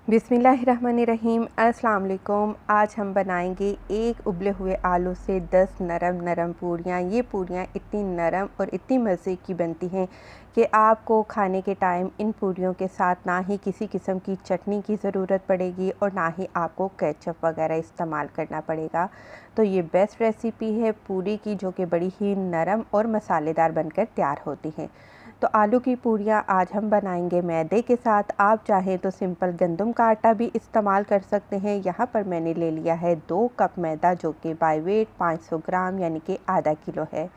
बिस्मिल्लाहिर्रहमानिर्रहीम। अस्सलाम वालेकुम। आज हम बनाएंगे एक उबले हुए आलू से 10 नरम नरम पूरियाँ। ये पूरियाँ इतनी नरम और इतनी मज़े की बनती हैं कि आपको खाने के टाइम इन पूरियों के साथ ना ही किसी किस्म की चटनी की ज़रूरत पड़ेगी और ना ही आपको केचप वगैरह इस्तेमाल करना पड़ेगा। तो ये बेस्ट रेसिपी है पूरी की, जो कि बड़ी ही नरम और मसालेदार बनकर तैयार होती हैं। तो आलू की पूरियाँ आज हम बनाएंगे मैदे के साथ। आप चाहें तो सिंपल गंदम का आटा भी इस्तेमाल कर सकते हैं। यहाँ पर मैंने ले लिया है 2 कप मैदा, जो कि बाय वेट 500 ग्राम यानी कि आधा किलो है।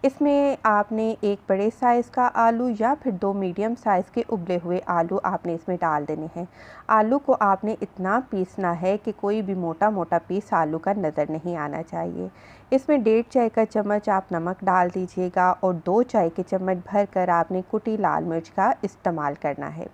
इसमें आपने एक बड़े साइज़ का आलू या फिर 2 मीडियम साइज़ के उबले हुए आलू आपने इसमें डाल देने हैं। आलू को आपने इतना पीसना है कि कोई भी मोटा मोटा पीस आलू का नज़र नहीं आना चाहिए। इसमें 1.5 चाय का चम्मच आप नमक डाल दीजिएगा और 2 चाय के चम्मच भर कर आपने कुटी लाल मिर्च का इस्तेमाल करना है।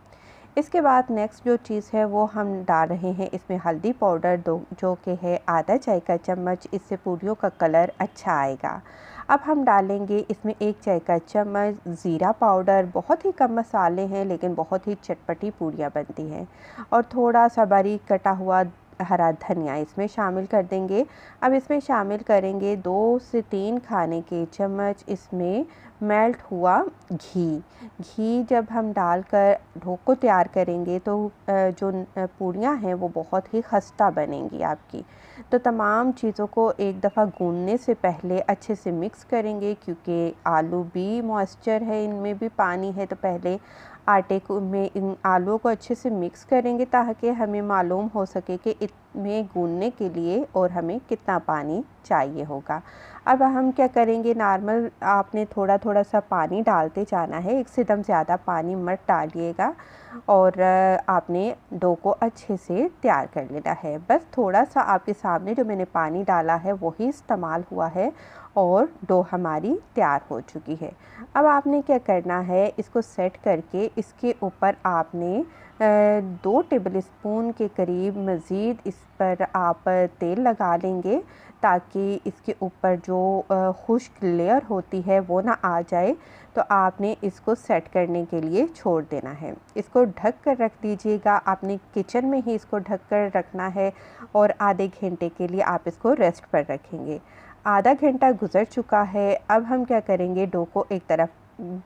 इसके बाद नेक्स्ट जो चीज़ है वो हम डाल रहे हैं इसमें हल्दी पाउडर, जो कि है आधा चाय का चम्मच। इससे पूरियों का कलर अच्छा आएगा। अब हम डालेंगे इसमें 1 चाय का चम्मच ज़ीरा पाउडर। बहुत ही कम मसाले हैं लेकिन बहुत ही चटपटी पूरियाँ बनती हैं। और थोड़ा सा बारीक कटा हुआ हरा धनिया इसमें शामिल कर देंगे। अब इसमें शामिल करेंगे 2 से 3 खाने के चम्मच इसमें मेल्ट हुआ घी। घी जब हम डालकर डो को तैयार करेंगे तो जो पूरियाँ हैं वो बहुत ही खस्ता बनेंगी आपकी। तो तमाम चीज़ों को एक दफ़ा गूंदने से पहले अच्छे से मिक्स करेंगे, क्योंकि आलू भी मॉइस्चर है, इनमें भी पानी है। तो पहले आटे को में इन आलूओं को अच्छे से मिक्स करेंगे ताकि हमें मालूम हो सके कि इसमें गूंदने के लिए और हमें कितना पानी चाहिए होगा। अब हम क्या करेंगे, नॉर्मल आपने थोड़ा थोड़ा सा पानी डालते जाना है, एकदम ज़्यादा पानी मत डालिएगा। और आपने डो को अच्छे से तैयार कर लेना है। बस थोड़ा सा आपके सामने जो मैंने पानी डाला है वही इस्तेमाल हुआ है और डो हमारी तैयार हो चुकी है। अब आपने क्या करना है, इसको सेट करके इसके ऊपर आपने 2 टेबल स्पून के करीब मज़ीद इस पर आप तेल लगा लेंगे, ताकि इसके ऊपर जो खुश्क लेयर होती है वो ना आ जाए। तो आपने इसको सेट करने के लिए छोड़ देना है। इसको ढक कर रख दीजिएगा। आपने किचन में ही इसको ढक कर रखना है और आधे घंटे के लिए आप इसको रेस्ट पर रखेंगे। आधा घंटा गुजर चुका है। अब हम क्या करेंगे, डो को एक तरफ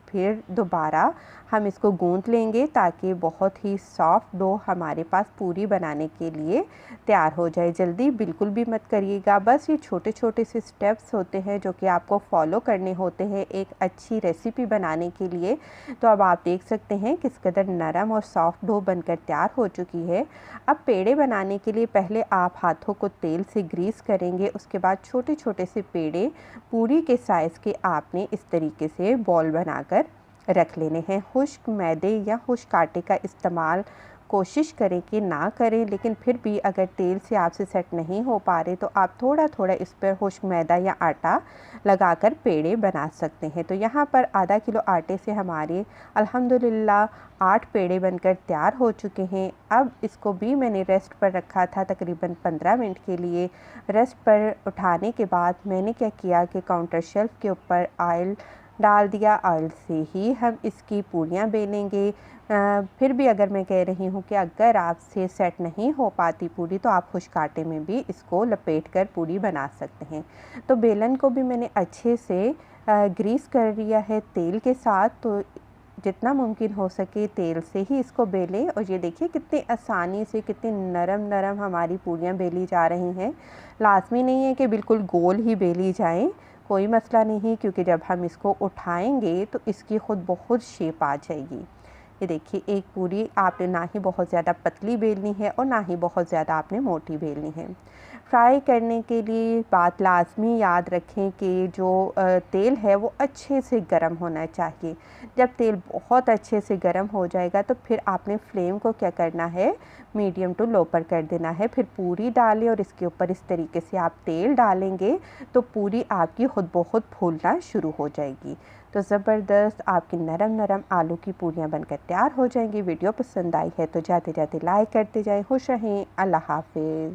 फिर दोबारा हम इसको गूंथ लेंगे ताकि बहुत ही सॉफ्ट डो हमारे पास पूरी बनाने के लिए तैयार हो जाए। जल्दी बिल्कुल भी मत करिएगा। बस ये छोटे छोटे से स्टेप्स होते हैं जो कि आपको फॉलो करने होते हैं एक अच्छी रेसिपी बनाने के लिए। तो अब आप देख सकते हैं किस कदर नरम और सॉफ्ट डो बनकर तैयार हो चुकी है। अब पेड़े बनाने के लिए पहले आप हाथों को तेल से ग्रीस करेंगे। उसके बाद छोटे छोटे से पेड़े पूरी के साइज़ के आपने इस तरीके से बॉल बनाकर रख लेने हैं। खुश्क मैदे या खुश्क आटे का इस्तेमाल कोशिश करें कि ना करें, लेकिन फिर भी अगर तेल से आपसे सेट नहीं हो पा रहे तो आप थोड़ा थोड़ा इस पर खुश्क मैदा या आटा लगाकर पेड़े बना सकते हैं। तो यहाँ पर आधा किलो आटे से हमारे अल्हम्दुलिल्लाह 8 पेड़े बनकर तैयार हो चुके हैं। अब इसको भी मैंने रेस्ट पर रखा था तकरीबन 15 मिनट के लिए। रेस्ट पर उठाने के बाद मैंने क्या किया कि काउंटर शेल्फ के ऊपर ऑयल डाल दिया। ऑयल से ही हम इसकी पूरियाँ बेलेंगे। फिर भी अगर मैं कह रही हूँ कि अगर आपसे सेट नहीं हो पाती पूरी तो आप खुश्क आटे में भी इसको लपेट कर पूरी बना सकते हैं। तो बेलन को भी मैंने अच्छे से ग्रीस कर लिया है तेल के साथ। तो जितना मुमकिन हो सके तेल से ही इसको बेलें। और ये देखिए कितनी आसानी से कितनी नरम नरम हमारी पूरियाँ बेली जा रही हैं। लाजमी नहीं है कि बिल्कुल गोल ही बेली जाएं, कोई मसला नहीं, क्योंकि जब हम इसको उठाएंगे तो इसकी ख़ुद बहुत शेप आ जाएगी। ये देखिए एक पूरी आपने ना ही बहुत ज़्यादा पतली बेलनी है और ना ही बहुत ज़्यादा आपने मोटी बेलनी है। फ्राई करने के लिए बात लाजमी याद रखें कि जो तेल है वो अच्छे से गर्म होना चाहिए। जब तेल बहुत अच्छे से गर्म हो जाएगा तो फिर आपने फ्लेम को क्या करना है, मीडियम टू लो पर कर देना है। फिर पूरी डालें और इसके ऊपर इस तरीके से आप तेल डालेंगे तो पूरी आपकी खुद ब खुद फूलना शुरू हो जाएगी। तो ज़बरदस्त आपकी नरम नरम आलू की पूरियाँ बनकर तैयार हो जाएंगी। वीडियो पसंद आई है तो जाते जाते लाइक करते जाएं। खुश रहें। अल्लाह हाफ़िज़।